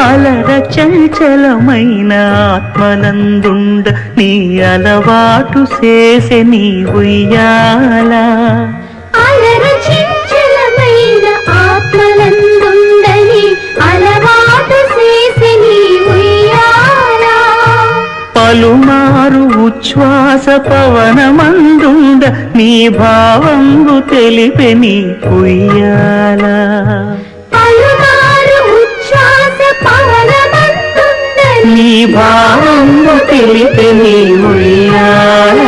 అలర చంచలమైన ఆత్మనందుండ నీ అలవాటు చేసే నీ ఉయ్యాల. అలర చంచలమైన ఆత్మనందుండ నీ అలవాటు చేసే నీ ఉయ్యాల. పలుమారు ఉచ్ఛ్వాస పవనమందుండ నీ భావంబు తెలిపే నీ ఉయ్యాల. నీ భావంబు తెలిపే నీ ఉయ్యాల.